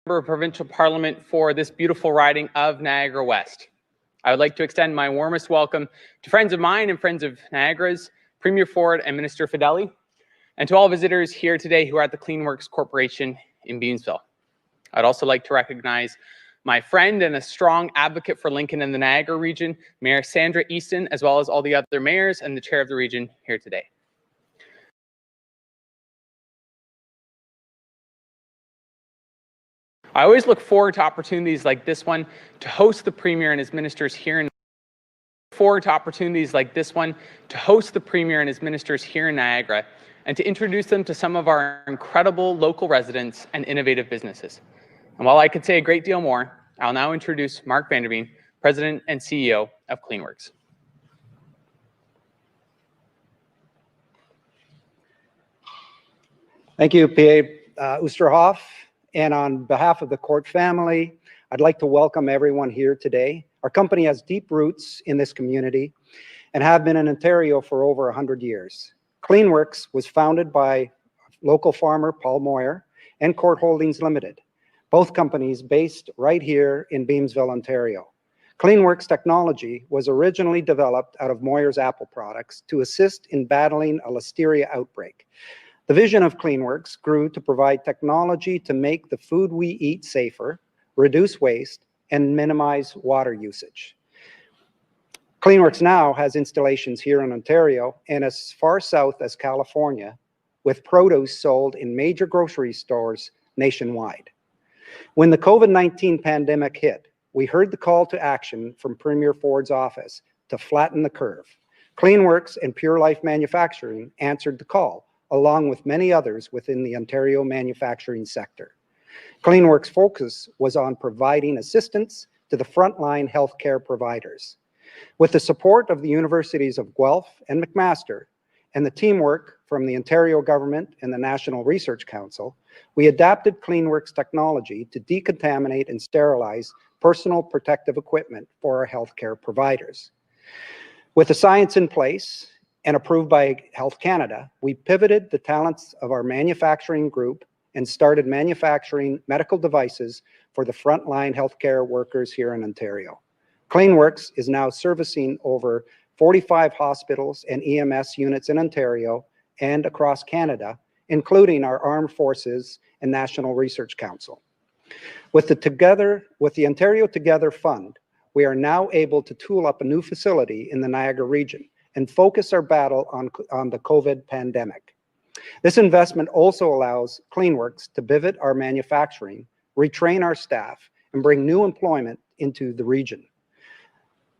Member of Provincial Parliament for this beautiful riding of Niagara West. I would like to extend my warmest welcome to friends of mine and friends of Niagara's, Premier Ford and Minister Fedeli, and to all visitors here today who are at the Clean Works Corporation in Beamsville. I'd also like to recognize my friend and a strong advocate for Lincoln and the Niagara region, Mayor Sandra Easton, as well as all the other mayors and the chair of the region here today. I always look forward to opportunities like this one to host the Premier and his ministers here in Niagara and to introduce them to some of our incredible local residents and innovative businesses. And while I could say a great deal more, I'll now introduce Mark Vanderveen, President and CEO of CleanWorks. Thank you, P.A. Oosterhoff. And on behalf of the Court family, I'd like to welcome everyone here today. Our company has deep roots in this community and have been in Ontario for over 100 years. CleanWorks was founded by local farmer Paul Moyer and Court Holdings Limited, both companies based right here in Beamsville, Ontario. CleanWorks technology was originally developed out of Moyer's apple products to assist in battling a listeria outbreak. The vision of CleanWorks grew to provide technology to make the food we eat safer, reduce waste, and minimize water usage. CleanWorks now has installations here in Ontario and as far south as California, with produce sold in major grocery stores nationwide. When the COVID-19 pandemic hit, we heard the call to action from Premier Ford's office to flatten the curve. CleanWorks and Pure Life Manufacturing answered the call, along with many others within the Ontario manufacturing sector. CleanWorks' focus was on providing assistance to the frontline healthcare providers. With the support of the universities of Guelph and McMaster and the teamwork from the Ontario government and the National Research Council, we adapted CleanWorks technology to decontaminate and sterilize personal protective equipment for our healthcare providers. With the science in place and approved by Health Canada, we pivoted the talents of our manufacturing group and started manufacturing medical devices for the frontline healthcare workers here in Ontario. CleanWorks is now servicing over 45 hospitals and EMS units in Ontario and across Canada, including our armed forces and National Research Council. With the Ontario Together Fund, we are now able to tool up a new facility in the Niagara region and focus our battle on the COVID pandemic. This investment also allows CleanWorks to pivot our manufacturing, retrain our staff, and bring new employment into the region.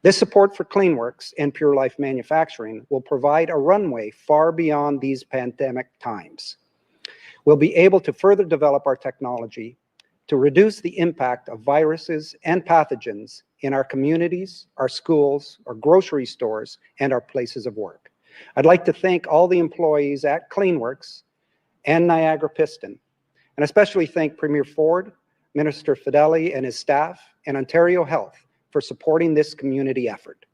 This support for CleanWorks and Pure Life Manufacturing will provide a runway far beyond these pandemic times. We'll be able to further develop our technology to reduce the impact of viruses and pathogens in our communities, our schools, our grocery stores, and our places of work. I'd like to thank all the employees at CleanWorks and Niagara Piston, and especially thank Premier Ford, Minister Fedeli and his staff, and Ontario Health for supporting this community effort.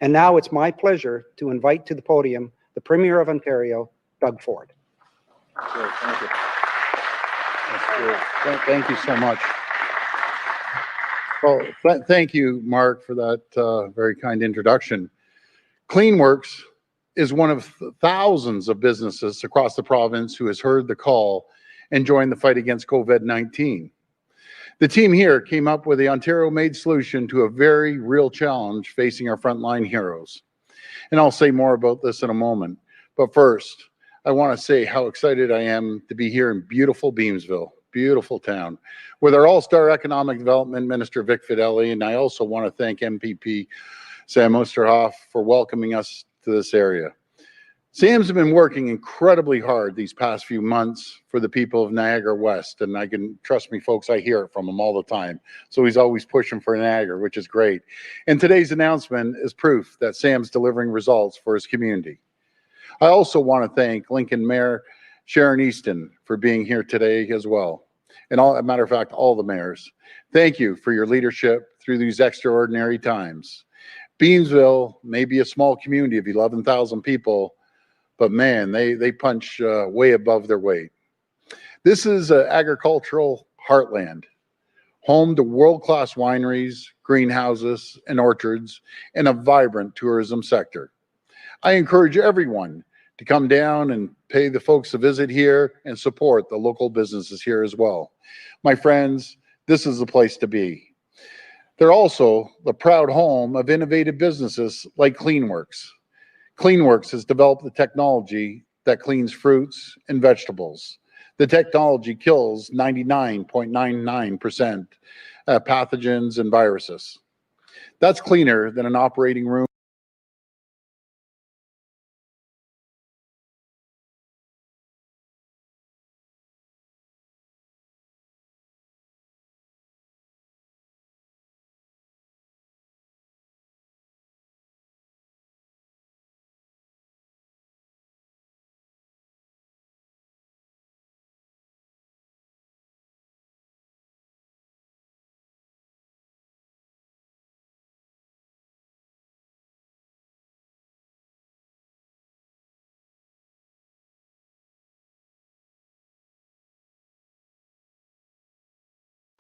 And now it's my pleasure to invite to the podium the Premier of Ontario, Doug Ford. Great, thank you. Thank you so much. Well, thank you, Mark, for that very kind introduction. CleanWorks is one of thousands of businesses across the province who has heard the call and joined the fight against COVID-19. The team here came up with the Ontario-made solution to a very real challenge facing our frontline heroes. And I'll say more about this in a moment. But first, I want to say how excited I am to be here in beautiful Beamsville, beautiful town, with our all-star economic development minister, Vic Fedeli. And I also want to thank MPP Sam Oosterhoff for welcoming us to this area. Sam's been working incredibly hard these past few months for the people of Niagara West, and I can, trust me folks, I hear it from him all the time. So he's always pushing for Niagara, which is great. And today's announcement is proof that Sam's delivering results for his community. I also want to thank Lincoln Mayor Sharon Easton for being here today as well. And as a matter of fact, all the mayors. Thank you for your leadership through these extraordinary times. Beamsville may be a small community of 11,000 people, but man, they punch way above their weight. This is an agricultural heartland, home to world-class wineries, greenhouses, and orchards, and a vibrant tourism sector. I encourage everyone to come down and pay the folks a visit here and support the local businesses here as well. My friends, this is the place to be. They're also the proud home of innovative businesses like CleanWorks. CleanWorks has developed the technology that cleans fruits and vegetables. The technology kills 99.99% pathogens and viruses. That's cleaner than an operating room.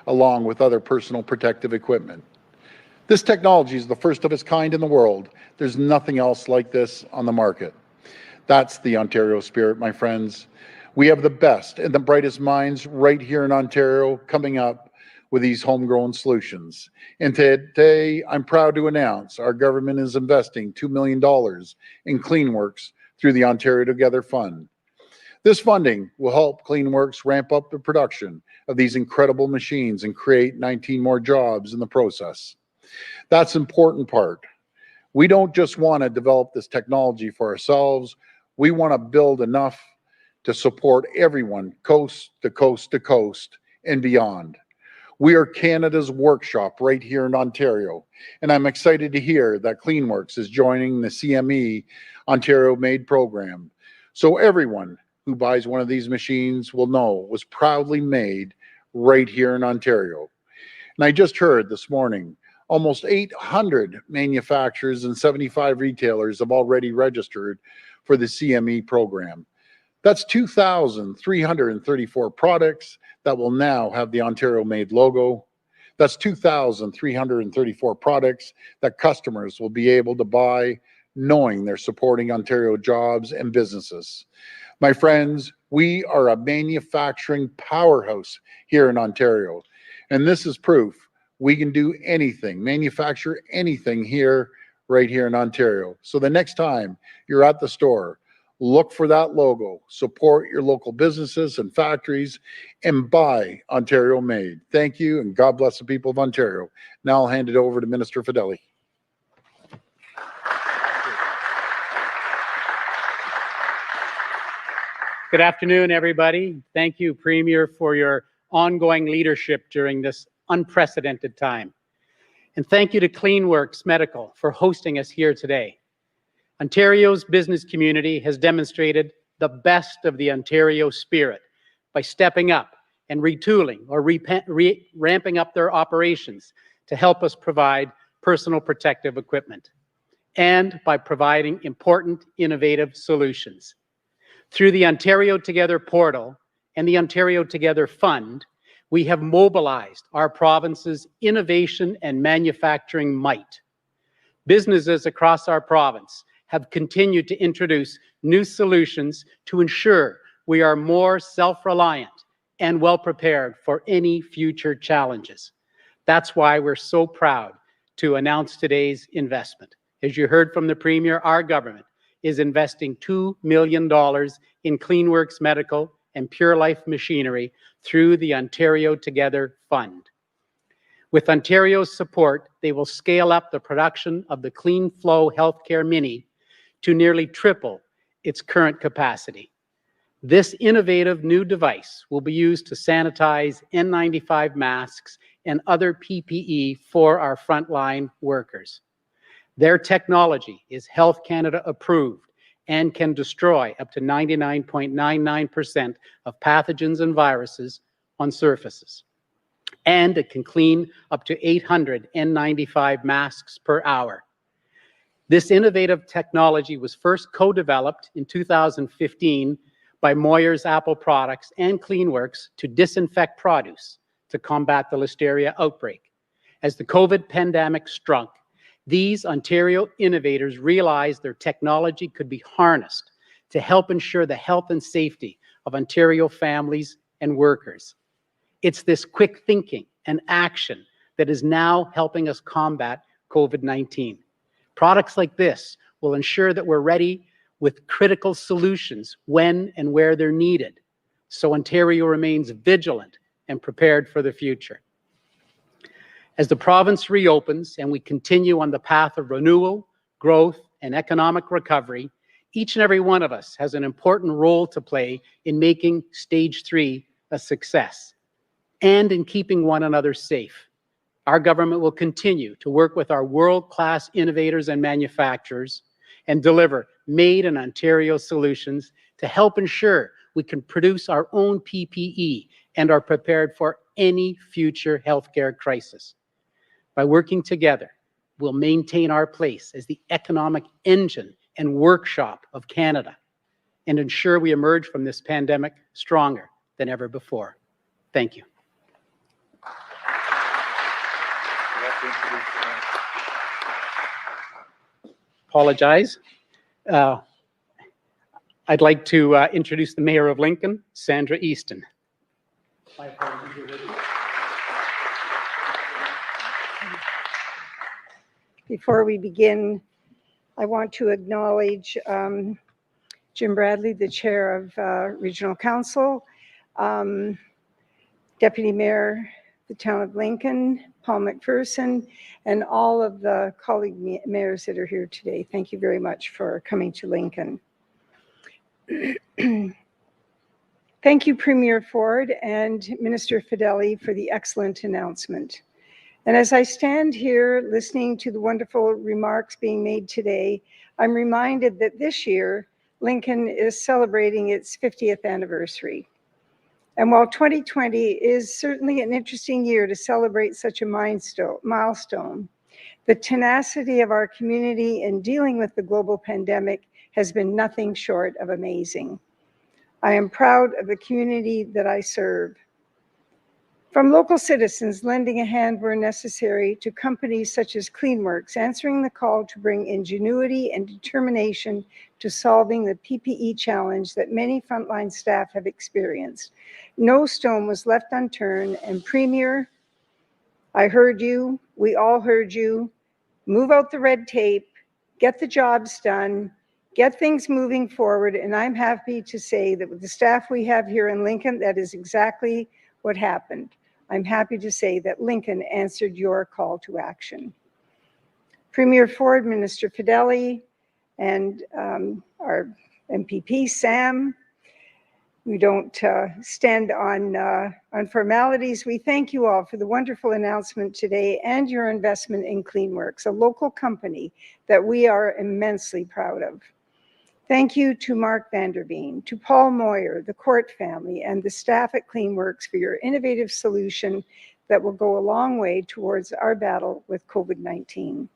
Along with other personal protective equipment. This technology is the first of its kind in the world. There's nothing else like this on the market. That's the Ontario spirit, my friends. We have the best and the brightest minds right here in Ontario coming up with these homegrown solutions. And today, I'm proud to announce our government is investing $2 million in CleanWorks through the Ontario Together Fund. This funding will help CleanWorks ramp up the production of these incredible machines and create 19 more jobs in the process. That's the important part. We don't just want to develop this technology for ourselves. We want to build enough to support everyone coast to coast to coast and beyond. We are Canada's workshop right here in Ontario, and I'm excited to hear that CleanWorks is joining the CME Ontario Made program. So everyone who buys one of these machines will know it was proudly made right here in Ontario. And I just heard this morning, almost 800 manufacturers and 75 retailers have already registered for the CME program. That's 2,334 products that will now have the Ontario Made logo. That's 2,334 products that customers will be able to buy knowing they're supporting Ontario jobs and businesses. My friends, we are a manufacturing powerhouse here in Ontario, and this is proof we can do anything, manufacture anything here, right here in Ontario. So the next time you're at the store, look for that logo, support your local businesses and factories, and buy Ontario Made. Thank you, and God bless the people of Ontario. Now I'll hand it over to Minister Fedeli. Good afternoon, everybody. Thank you, Premier, for your ongoing leadership during this unprecedented time. And thank you to CleanWorks Medical for hosting us here today. Ontario's business community has demonstrated the best of the Ontario spirit by stepping up and retooling or ramping up their operations to help us provide personal protective equipment, and by providing important, innovative solutions. Through the Ontario Together portal and the Ontario Together Fund, we have mobilized our province's innovation and manufacturing might. Businesses across our province have continued to introduce new solutions to ensure we are more self-reliant and well-prepared for any future challenges. That's why we're so proud to announce today's investment. As you heard from the Premier, our government is investing $2 million in CleanWorks Medical and Pure Life machinery through the Ontario Together Fund. With Ontario's support, they will scale up the production of the Clean Flow Healthcare Mini to nearly triple its current capacity. This innovative new device will be used to sanitize N95 masks and other PPE for our frontline workers. Their technology is Health Canada approved and can destroy up to 99.99% of pathogens and viruses on surfaces. And it can clean up to 800 N95 masks per hour. This innovative technology was first co-developed in 2015 by Moyer's Apple Products and CleanWorks to disinfect produce, to combat the listeria outbreak. As the COVID pandemic struck, these Ontario innovators realized their technology could be harnessed to help ensure the health and safety of Ontario families and workers. It's this quick thinking and action that is now helping us combat COVID-19. Products like this will ensure that we're ready with critical solutions when and where they're needed, so Ontario remains vigilant and prepared for the future. As the province reopens and we continue on the path of renewal, growth, and economic recovery, each and every one of us has an important role to play in making Stage 3 a success and in keeping one another safe. Our government will continue to work with our world-class innovators and manufacturers and deliver made in Ontario solutions to help ensure we can produce our own PPE and are prepared for any future healthcare crisis. By working together, we'll maintain our place as the economic engine and workshop of Canada and ensure we emerge from this pandemic stronger than ever before. Thank you. Apologize. I'd like to introduce the Mayor of Lincoln, Sandra Easton. My apologies, you're ready. Before we begin, I want to acknowledge Jim Bradley, the Chair of Regional Council, Deputy Mayor, the Town of Lincoln, Paul McPherson, and all of the colleague mayors that are here today. Thank you very much for coming to Lincoln. Thank you, Premier Ford and Minister Fedeli, for the excellent announcement. And as I stand here listening to the wonderful remarks being made today, I'm reminded that this year, Lincoln is celebrating its 50th anniversary. And while 2020 is certainly an interesting year to celebrate such a milestone, the tenacity of our community in dealing with the global pandemic has been nothing short of amazing. I am proud of the community that I serve. From local citizens lending a hand where necessary to companies such as Cleanworks answering the call to bring ingenuity and determination to solving the PPE challenge that many frontline staff have experienced. No stone was left unturned, and Premier, I heard you, we all heard you. Move out the red tape, get the jobs done, get things moving forward, and I'm happy to say that with the staff we have here in Lincoln, that is exactly what happened. I'm happy to say that Lincoln answered your call to action. Premier Ford, Minister Fedeli, and our MPP, Sam, we don't stand on formalities. We thank you all for the wonderful announcement today and your investment in Cleanworks, a local company that we are immensely proud of. Thank you to Mark Vanderveen, to Paul Moyer, the Court family, and the staff at Cleanworks for your innovative solution that will go a long way towards our battle with COVID-19.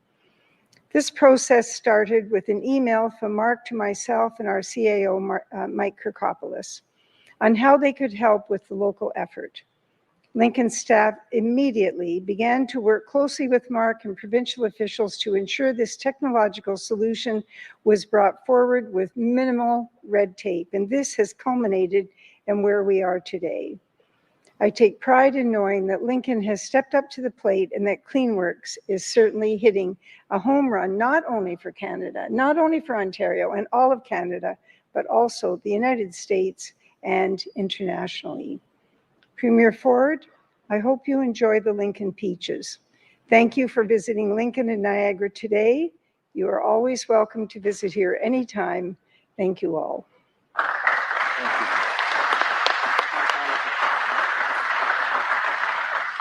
This process started with an email from Mark to myself and our CAO, Mike Kirkopoulos, on how they could help with the local effort. Lincoln staff immediately began to work closely with Mark and provincial officials to ensure this technological solution was brought forward with minimal red tape, and this has culminated in where we are today. I take pride in knowing that Lincoln has stepped up to the plate and that Cleanworks is certainly hitting a home run, not only for Canada, not only for Ontario and all of Canada, but also the United States and internationally. Premier Ford, I hope you enjoy the Lincoln Peaches. Thank you for visiting Lincoln and Niagara today. You are always welcome to visit here anytime. Thank you all.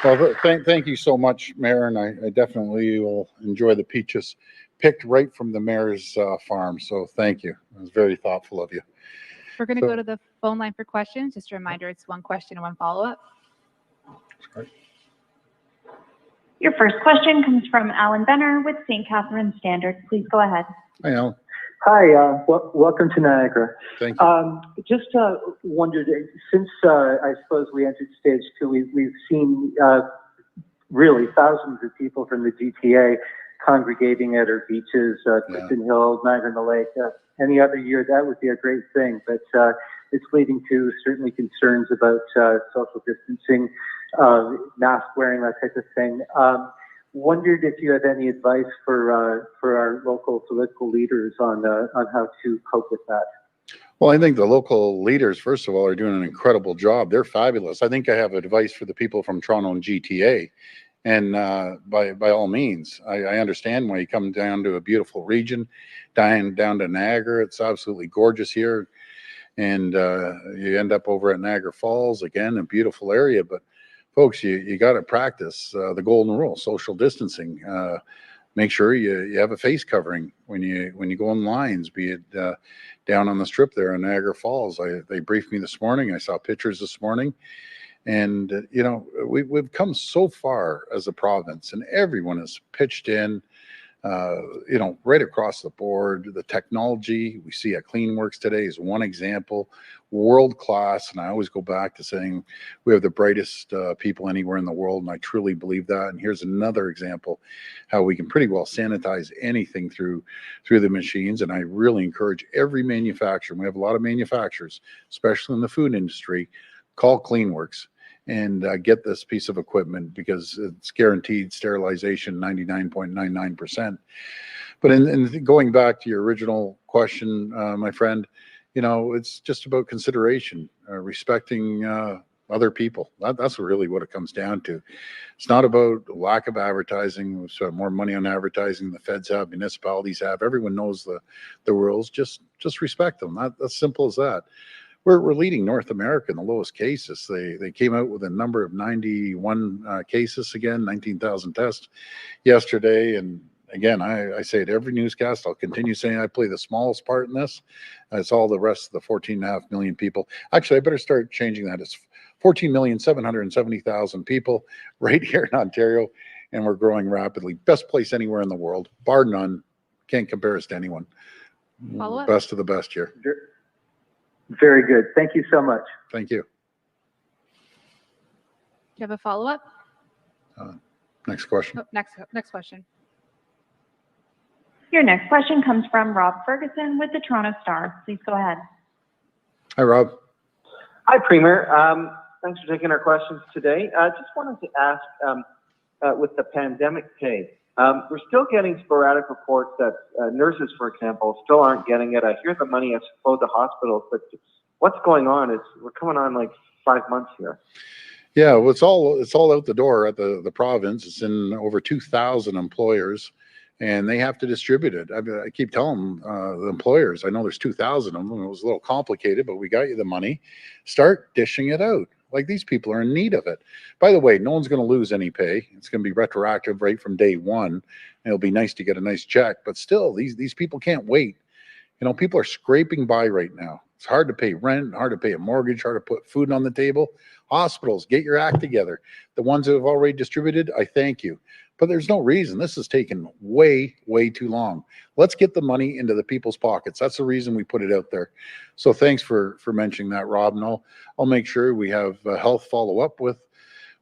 Well, thank you so much, Mayor, and I definitely will enjoy the peaches picked right from the mayor's farm. So thank you. It was very thoughtful of you. We're going to go to the phone line for questions. Just a reminder, it's one question and one follow-up. Your first question comes from Alan Benner with St. Catharines Standard. Please go ahead. Hi, Alan. Hi, welcome to Niagara. Thank you. Just wondered, since I suppose we entered stage 2, we've seen really thousands of people from the GTA congregating at our beaches, Clifton Hill, Niagara on the Lake. Any other year, that would be a great thing, but it's leading to certainly concerns about social distancing, mask wearing, that type of thing. Wondered if you had any advice for our local political leaders on how to cope with that. Well, I think the local leaders, first of all, are doing an incredible job. They're fabulous. I think I have advice for the people from Toronto and GTA. And by all means, I understand why you come down to a beautiful region, down to Niagara. It's absolutely gorgeous here. And you end up over at Niagara Falls, again, a beautiful area. But folks, you got to practice the golden rule, social distancing. Make sure you have a face covering when you go in lines, be it down on the strip there in Niagara Falls. They briefed me this morning. I saw pictures this morning. And, we've come so far as a province, and everyone has pitched in, right across the board. The technology we see at Cleanworks today is one example, world class. And I always go back to saying we have the brightest people anywhere in the world. And I truly believe that. And here's another example how we can pretty well sanitize anything through the machines. And I really encourage every manufacturer. We have a lot of manufacturers, especially in the food industry, call Cleanworks and get this piece of equipment, because it's guaranteed sterilization 99.99%. But in going back to your original question, my friend, it's just about consideration, respecting other people. That's really what it comes down to. It's not about lack of advertising. We've spent more money on advertising. The feds have, municipalities have. Everyone knows the rules. Just respect them. That's simple as that. We're leading North America in the lowest cases. They came out with a number of 91 cases again, 19,000 tests yesterday. And again, I say it every newscast. I'll continue saying I play the smallest part in this. It's all the rest of the 14.5 million people. Actually, I better start changing that. It's 14,770,000 people right here in Ontario, and we're growing rapidly. Best place anywhere in the world, bar none. Can't compare us to anyone. Follow up. Best of the best here. Very good. Thank you so much. Thank you. Do you have a follow-up? Next question. Oh, next question. Your next question comes from Rob Ferguson with the Toronto Star. Please go ahead. Hi, Rob. Hi, Premier. Thanks for taking our questions today. Just wanted to ask, with the pandemic pay, we're still getting sporadic reports that nurses, for example, still aren't getting it. I hear the money has flowed to hospitals, but what's going on? We're coming on like 5 months here. Yeah, well, it's all out the door at the province. It's in over 2,000 employers, and they have to distribute it. I keep telling the employers, I know there's 2,000 of them. It was a little complicated, but we got you the money. Start dishing it out. Like, these people are in need of it. By the way, no one's going to lose any pay. It's going to be retroactive right from day one. And it'll be nice to get a nice check, but still, these people can't wait. People are scraping by right now. It's hard to pay rent, hard to pay a mortgage, hard to put food on the table. Hospitals, get your act together. The ones that have already distributed, I thank you. But there's no reason. This has taken way, way too long. Let's get the money into the people's pockets. That's the reason we put it out there. So thanks for mentioning that, Rob. And I'll make sure we have health follow up with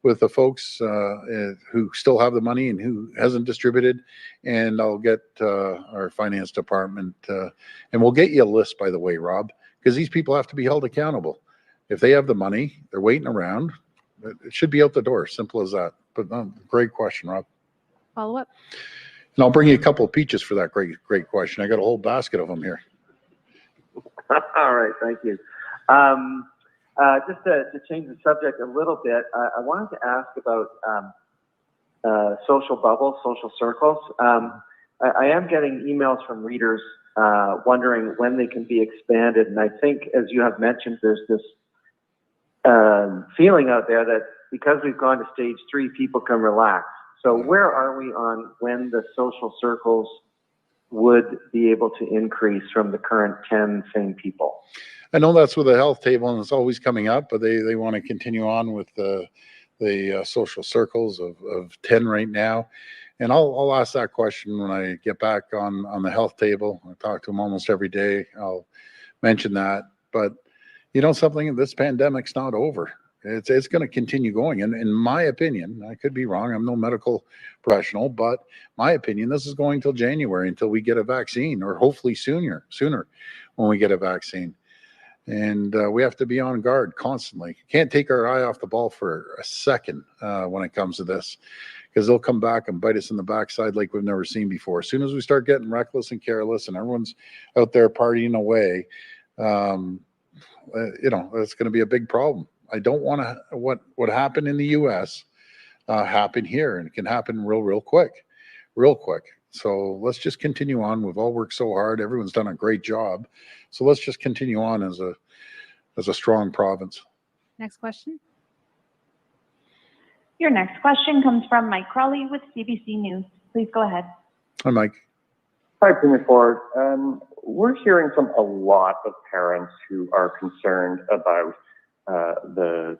the folks who still have the money and who hasn't distributed. And I'll get our finance department, and we'll get you a list, by the way, Rob, because these people have to be held accountable. If they have the money, they're waiting around, it should be out the door. Simple as that. But great question, Rob. Follow up. And I'll bring you a couple of peaches for that great question. I got a whole basket of them here. All right, thank you. Just to change the subject a little bit, I wanted to ask about social bubbles, social circles. I am getting emails from readers wondering when they can be expanded. And I think, as you have mentioned, there's this feeling out there that because we've gone to stage 3, people can relax. So where are we on when the social circles would be able to increase from the current 10 same people? I know that's with the health table, and it's always coming up, but they want to continue on with the social circles of 10 right now. And I'll ask that question when I get back on the health table. I talk to them almost every day. I'll mention that. But you know something, this pandemic's not over. It's going to continue going. And in my opinion, I could be wrong. I'm no medical professional, but my opinion, this is going till January until we get a vaccine, or hopefully sooner when we get a vaccine. And we have to be on guard constantly. Can't take our eye off the ball for a second when it comes to this, because they'll come back and bite us in the backside like we've never seen before. As soon as we start getting reckless and careless and everyone's out there partying away, you know, that's going to be a big problem. I don't want to what happened in the U.S. Happen here, and it can happen real quick. So let's just continue on. We've all worked so hard. Everyone's done a great job. So let's just continue on as a strong province. Next question. Your next question comes from Mike Crawley with CBC News. Please go ahead. Hi, Mike. Hi, Premier Ford. We're hearing from a lot of parents who are concerned about the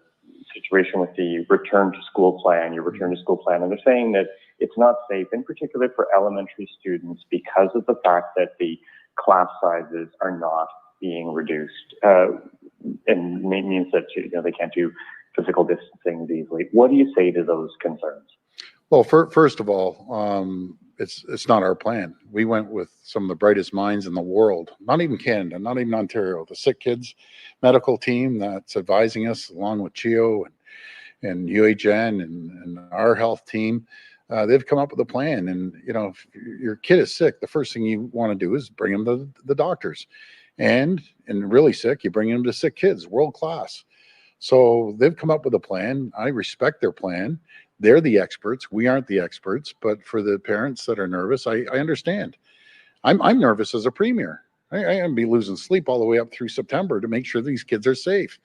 situation with the return to school plan, your return to school plan, and they're saying that it's not safe, in particular for elementary students, because of the fact that the class sizes are not being reduced, and it means that they can't do physical distancing easily. What do you say to those concerns? Well, first of all, it's not our plan. We went with some of the brightest minds in the world, not even Canada, not even Ontario, the Sick Kids medical team that's advising us, along with CHEO and UHN and our health team. They've come up with a plan. And, you know, if your kid is sick, the first thing you want to do is bring them to the doctors. And really sick, you bring them to Sick Kids, world class. So they've come up with a plan. I respect their plan. They're the experts. We aren't the experts. But for the parents that are nervous, I understand. I'm nervous as a premier. I'm going to be losing sleep all the way up through September to make sure these kids are safe.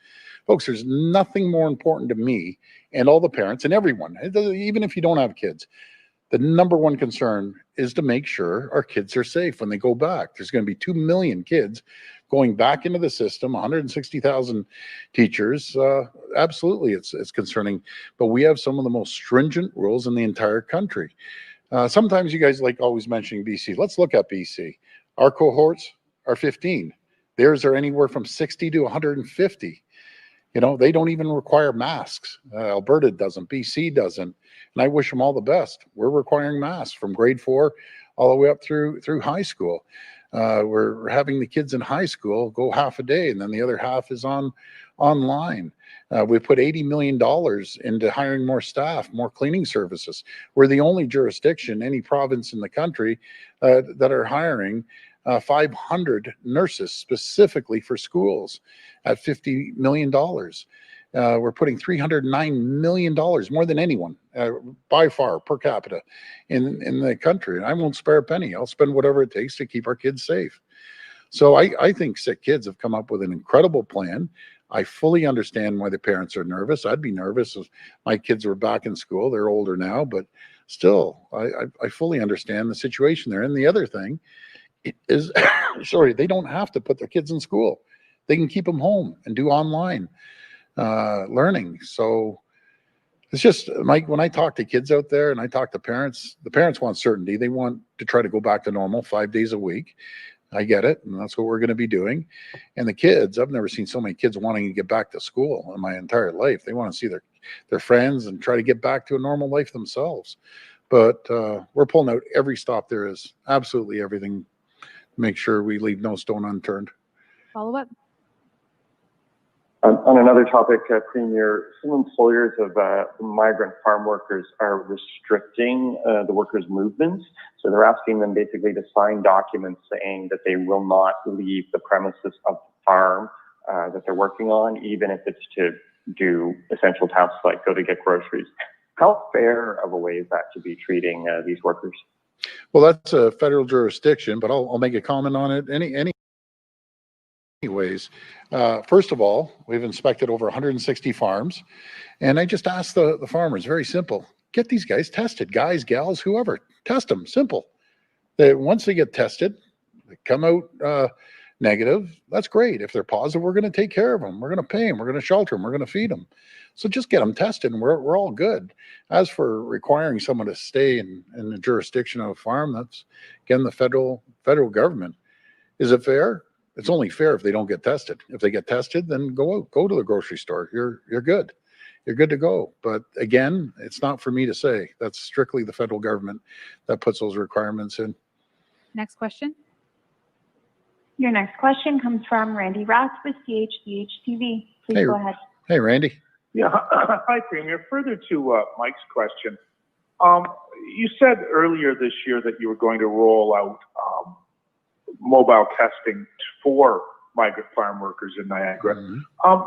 Folks, there's nothing more important to me and all the parents and everyone, even if you don't have kids. The number one concern is to make sure our kids are safe when they go back. There's going to be 2 million kids going back into the system, 160,000 teachers. Absolutely, it's concerning. But we have some of the most stringent rules in the entire country. Sometimes you guys like always mentioning BC. Let's look at BC. Our cohorts are 15. Theirs are anywhere from 60 to 150. You know, they don't even require masks. Alberta doesn't, BC doesn't. And I wish them all the best. We're requiring masks from grade 4 all the way up through high school. We're having the kids in high school go half a day, and then the other half is online. We put $80 million into hiring more staff, more cleaning services. We're the only jurisdiction, any province in the country, that are hiring 500 nurses specifically for schools at $50 million. We're putting $309 million, more than anyone, by far, per capita in the country. And I won't spare a penny. I'll spend whatever it takes to keep our kids safe. So I think Sick Kids have come up with an incredible plan. I fully understand why the parents are nervous. I'd be nervous if my kids were back in school. They're older now, but still, I fully understand the situation there. And the other thing is, sorry, they don't have to put their kids in school. They can keep them home and do online learning. So it's just, Mike, when I talk to kids out there and I talk to parents, the parents want certainty. They want to try to go back to normal 5 days a week. I get it. And that's what we're going to be doing. And the kids, I've never seen so many kids wanting to get back to school in my entire life. They want to see their friends and try to get back to a normal life themselves. But we're pulling out every stop there is, absolutely everything, to make sure we leave no stone unturned. Follow up. On another topic, Premier, some employers of migrant farm workers are restricting the workers' movements. So they're asking them basically to sign documents saying that they will not leave the premises of the farm that they're working on, even if it's to do essential tasks like go to get groceries. How fair of a way is that to be treating these workers? Well, that's a federal jurisdiction, but I'll make a comment on it. Anyways, first of all, we've inspected over 160 farms, and I just asked the farmers, very simple, get these guys tested, guys, gals, whoever, test them, simple. Once they get tested, they come out negative, that's great. If they're positive, we're going to take care of them. We're going to pay them. We're going to shelter them. We're going to feed them. So just get them tested and we're all good. As for requiring someone to stay in the jurisdiction of a farm, that's, again, the federal government. Is it fair? It's only fair if they don't get tested. If they get tested, then go to the grocery store. You're good. You're good to go. But again, it's not for me to say. That's strictly the federal government that puts those requirements in. Next question. Your next question comes from Randy Ross with CHDH-TV. Please go ahead. Hey, Randy. Yeah, hi, Premier. Further to Mike's question, you said earlier this year that you were going to roll out mobile testing for migrant farm workers in Niagara.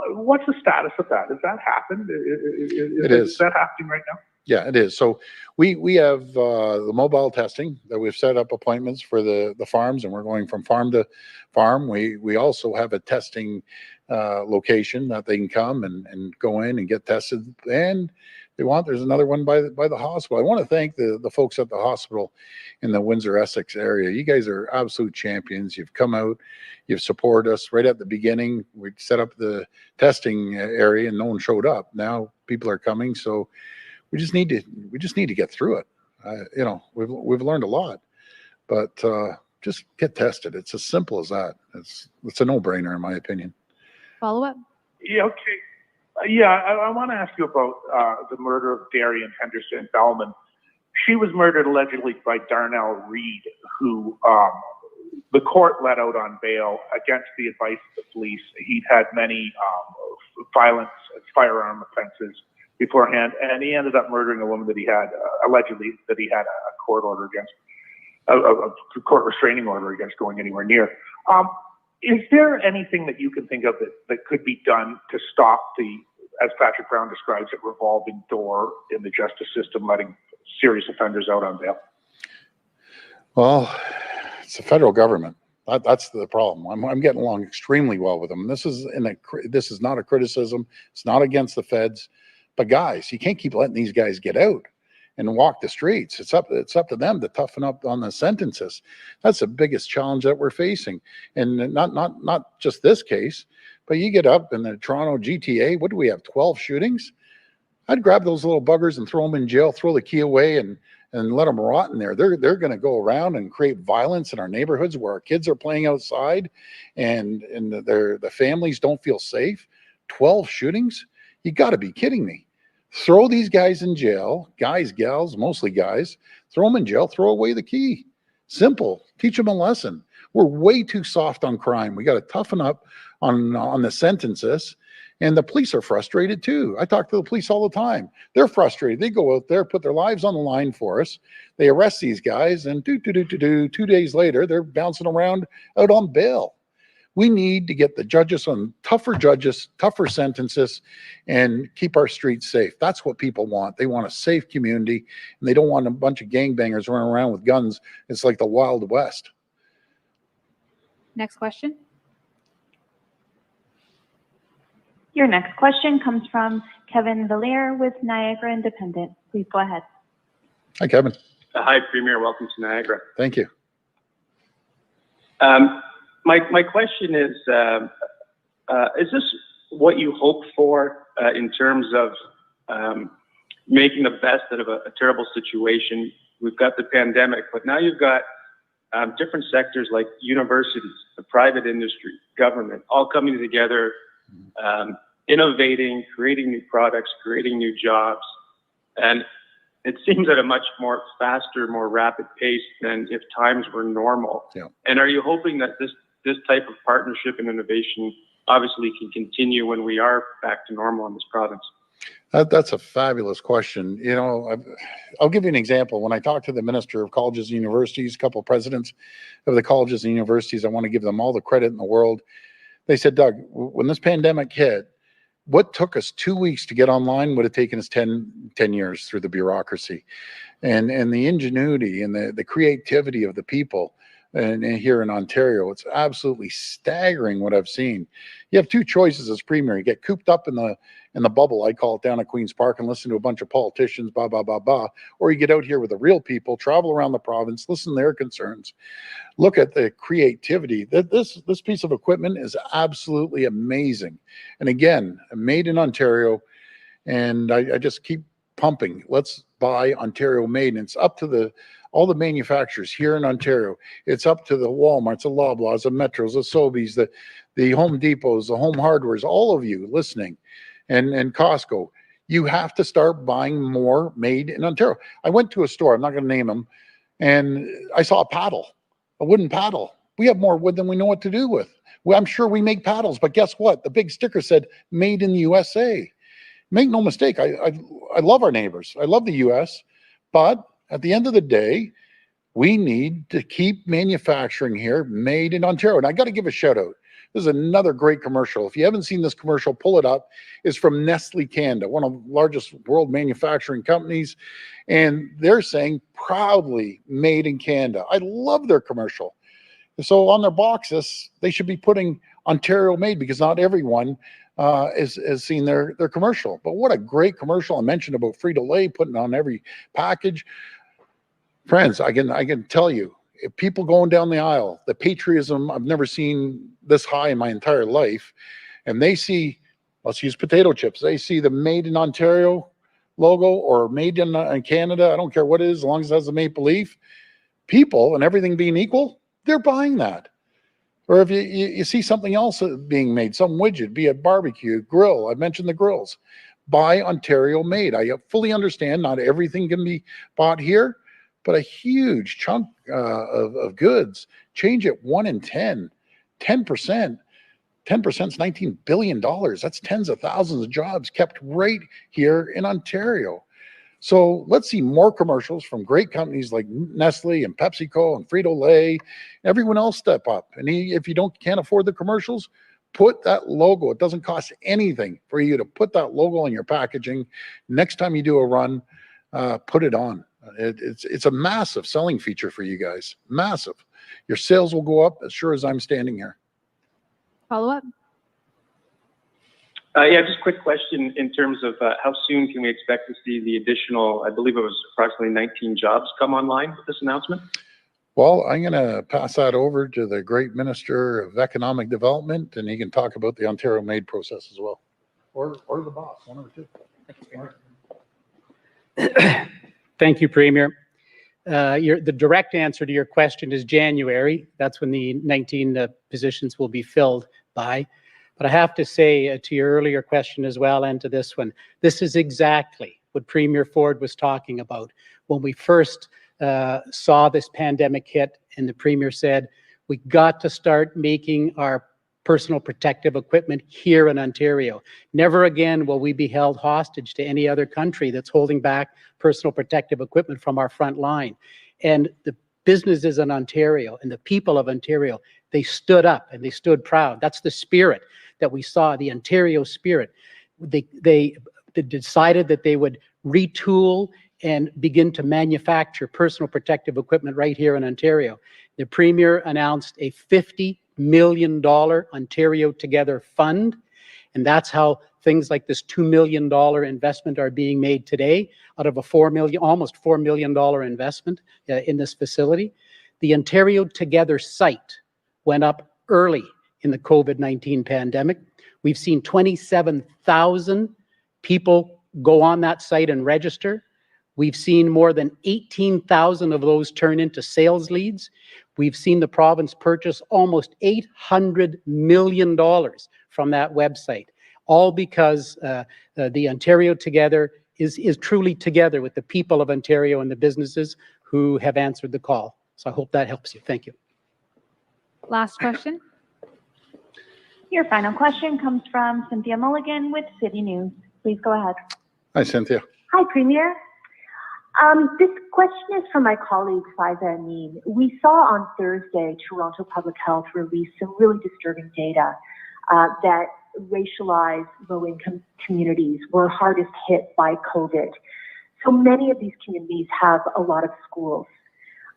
What's the status of that? Has that happened? Is that happening right now? Yeah, it is. So we have the mobile testing that we've set up appointments for the farms, and we're going from farm to farm. We also have a testing location that they can come and go in and get tested. And there's another one by the hospital. I want to thank the folks at the hospital in the Windsor, Essex area. You guys are absolute champions. You've come out, you've supported us right at the beginning. We set up the testing area and no one showed up. Now people are coming, so we just need to get through it. You know, we've learned a lot, but just get tested. It's as simple as that. It's a no-brainer in my opinion. Follow up. Yeah, okay. Yeah, I want to ask you about the murder of Darian Henderson Bellman. She was murdered allegedly by Darnell Reed, who the court let out on bail against the advice of the police. He'd had many violent firearm offenses beforehand, and he ended up murdering a woman that he had allegedly that he had a court order against, a court restraining order against going anywhere near. Is there anything that you can think of that could be done to stop the, as Patrick Brown describes it, revolving door in the justice system, letting serious offenders out on bail? Well, it's the federal government. That's the problem. I'm getting along extremely well with them. This is not a criticism. It's not against the feds, but guys, you can't keep letting these guys get out and walk the streets. It's up to them to toughen up on the sentences. That's the biggest challenge that we're facing. And not just this case, but you get up in the Toronto GTA, what do we have, 12 shootings? I'd grab those little buggers and throw them in jail, throw the key away and let them rot in there. They're going to go around and create violence in our neighborhoods where our kids are playing outside and the families don't feel safe. 12 shootings? You got to be kidding me. Throw these guys in jail, guys, gals, mostly guys, throw them in jail, throw away the key. Simple. Teach them a lesson. We're way too soft on crime. We got to toughen up on the sentences. And the police are frustrated too. I talk to the police all the time. They're frustrated. They go out there, put their lives on the line for us. They arrest these guys and 2 days later, they're bouncing around out on bail. We need to get the judges on tougher sentences, and keep our streets safe. That's what people want. They want a safe community, and they don't want a bunch of gangbangers running around with guns. It's like the Wild West. Next question. Your next question comes from Kevin Valliere with Niagara Independent. Please go ahead. Hi, Kevin. Hi, Premier. Welcome to Niagara. Thank you. My question is this what you hoped for in terms of making the best out of a terrible situation? We've got the pandemic, but now you've got different sectors like universities, the private industry, government, all coming together, innovating, creating new products, creating new jobs. And it seems at a much more faster, more rapid pace than if times were normal. Yeah. And are you hoping that this type of partnership and innovation obviously can continue when we are back to normal in this province? That's a fabulous question. You know, I'll give you an example. When I talked to the Minister of Colleges and Universities, a couple of presidents of the colleges and universities, I want to give them all the credit in the world. They said, Doug, when this pandemic hit, what took us 2 weeks to get online would have taken us 10 years through the bureaucracy. And the ingenuity and the creativity of the people and here in Ontario, it's absolutely staggering what I've seen. You have two choices as Premier. You get cooped up in in the bubble, I call it, down at Queen's Park and listen to a bunch of politicians, blah, blah, blah, blah. Or you get out here with the real people, travel around the province, listen to their concerns, look at the creativity. This piece of equipment is absolutely amazing. And again, made in Ontario. And I just keep pumping. Let's buy Ontario made. And it's up to all the manufacturers here in Ontario. It's up to the Walmarts, the Loblaws, the Metros, the Sobeys, the Home Depots, the Home Hardwares, all of you listening, and Costco. You have to start buying more made in Ontario. I went to a store, I'm not going to name them, and I saw a wooden paddle. We have more wood than we know what to do with. Well, I'm sure we make paddles, but guess what? The big sticker said made in the USA. Make no mistake, I love our neighbors. I love the U.S., but at the end of the day, we need to keep manufacturing here, made in Ontario. And I got to give a shout out. This is another great commercial. If you haven't seen this commercial, pull it up. It's from Nestle Canada, one of the largest world manufacturing companies. And they're saying proudly made in Canada. I love their commercial. So on their boxes, they should be putting Ontario made, because not everyone has seen their commercial. But what a great commercial. I mentioned about Frito-Lay putting on every package. Friends, I can tell you, if people going down the aisle, the patriotism, I've never seen this high in my entire life, and they see, let's use potato chips, they see the made in Ontario logo or made in Canada, I don't care what it is, as long as it has the maple leaf, people, and everything being equal, they're buying that. Or if you see something else being made, some widget, be it barbecue, grill, I mentioned the grills, buy Ontario made. I fully understand not everything can be bought here, but a huge chunk of goods, change it 1 in 10, 10%. 10% is $19 billion. That's tens of thousands of jobs kept right here in Ontario. So let's see more commercials from great companies like Nestle and PepsiCo and Frito-Lay, everyone else step up. And if you can't afford the commercials, put that logo. It doesn't cost anything for you to put that logo on your packaging. Next time you do a run, put it on. It's a massive selling feature for you guys. Massive. Your sales will go up as sure as I'm standing here. Follow up? Yeah, just a quick question in terms of how soon can we expect to see the additional, I believe it was approximately 19 jobs come online with this announcement? Well, I'm going to pass that over to the great Minister of Economic Development, and he can talk about the Ontario Made process as well. Or the boss, one or two. Thank you, Premier. The direct answer to your question is January. That's when the 19 positions will be filled by. But I have to say to your earlier question as well, and to this one, this is exactly what Premier Ford was talking about when we first saw this pandemic hit, and the Premier said, we got to start making our personal protective equipment here in Ontario. Never again will we be held hostage to any other country that's holding back personal protective equipment from our front line. And the businesses in Ontario and the people of Ontario, they stood up and they stood proud. That's the spirit that we saw, the Ontario spirit. They decided that they would retool and begin to manufacture personal protective equipment right here in Ontario. The Premier announced a $50 million Ontario Together fund, and that's how things like this $2 million investment are being made today out of a almost $4 million investment in this facility. The Ontario Together site went up early in the COVID-19 pandemic. We've seen 27,000 people go on that site and register. We've seen more than 18,000 of those turn into sales leads. We've seen the province purchase almost $800 million from that website, all because the Ontario Together is truly together with the people of Ontario and the businesses who have answered the call. So I hope that helps you. Thank you. Last question. Your final question comes from Cynthia Mulligan with City News. Please go ahead. Hi, Cynthia. Hi, Premier. This question is from my colleague, Faiza Amin. We saw on Thursday, Toronto Public Health released some really disturbing data that racialized low-income communities were hardest hit by COVID. So many of these communities have a lot of schools.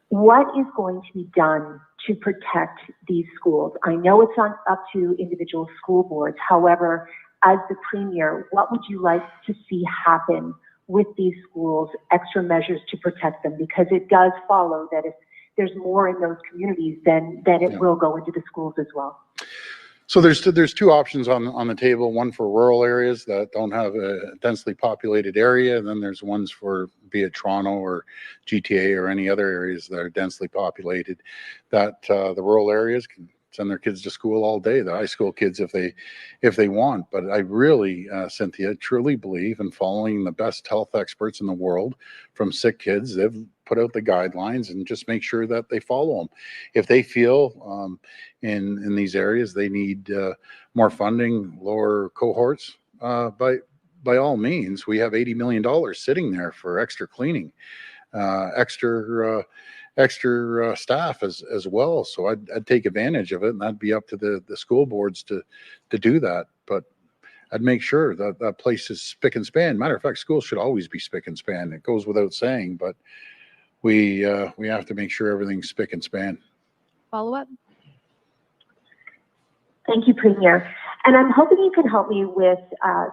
What is going to be done to protect these schools? I know it's up to individual school boards. However, as the Premier, what would you like to see happen with these schools, extra measures to protect them? Because it does follow that if there's more in those communities, then it will go into the schools as well. So there's two options on the table, one for rural areas that don't have a densely populated area, and then there's ones for, be it Toronto or GTA or any other areas that are densely populated, that the rural areas can send their kids to school all day, the high school kids if they want. But I really, Cynthia, truly believe in following the best health experts in the world from sick kids. They've put out the guidelines and just make sure that they follow them. If they feel in these areas they need more funding, lower cohorts, by all means, we have $80 million sitting there for extra cleaning, extra staff as well. So I'd take advantage of it, and that'd be up to the school boards to do that. But I'd make sure that that place is spick and span. Matter of fact, schools should always be spick and span. It goes without saying, but we have to make sure everything's spick and span. Follow up. Thank you, Premier. And I'm hoping you can help me with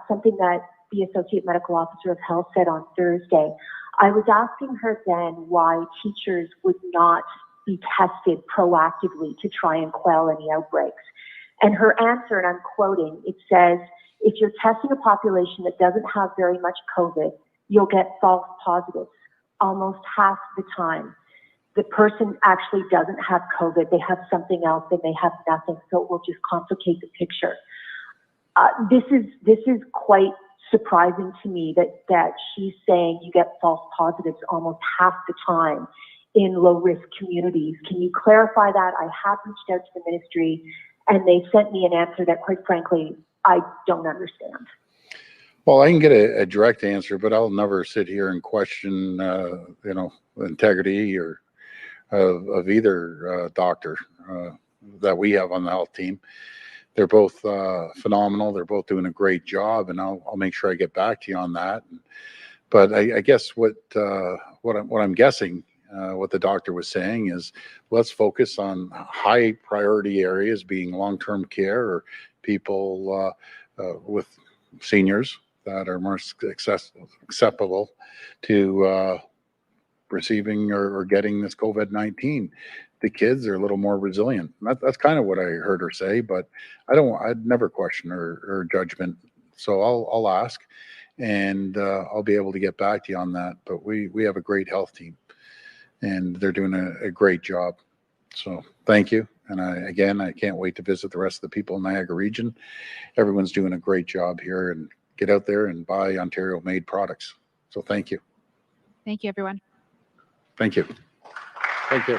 something that the Associate Medical Officer of Health said on Thursday. I was asking her then why teachers would not be tested proactively to try and quell any outbreaks. And her answer, and I'm quoting, it says, if you're testing a population that doesn't have very much COVID, you'll get false positives almost half the time. The person actually doesn't have COVID, they have something else, they may have nothing, so it will just complicate the picture. This is quite surprising to me that she's saying you get false positives almost half the time in low-risk communities. Can you clarify that? I have reached out to the ministry, and they sent me an answer that, quite frankly, I don't understand. Well, I can get a direct answer, but I'll never sit here and question, integrity or of either doctor that we have on the health team. They're both phenomenal. They're both doing a great job, and I'll make sure I get back to you on that. But I guess what I'm guessing, what the doctor was saying is, let's focus on high priority areas, being long-term care or people with seniors that are more acceptable to receiving or getting this COVID-19. The kids are a little more resilient. That's kind of what I heard her say, but I'd never question her judgment. So I'll ask, and I'll be able to get back to you on that. But we have a great health team, and they're doing a great job. So thank you. And I can't wait to visit the rest of the people in Niagara region. Everyone's doing a great job here, and get out there and buy Ontario-made products. So thank you. Thank you, everyone. Thank you. Thank you.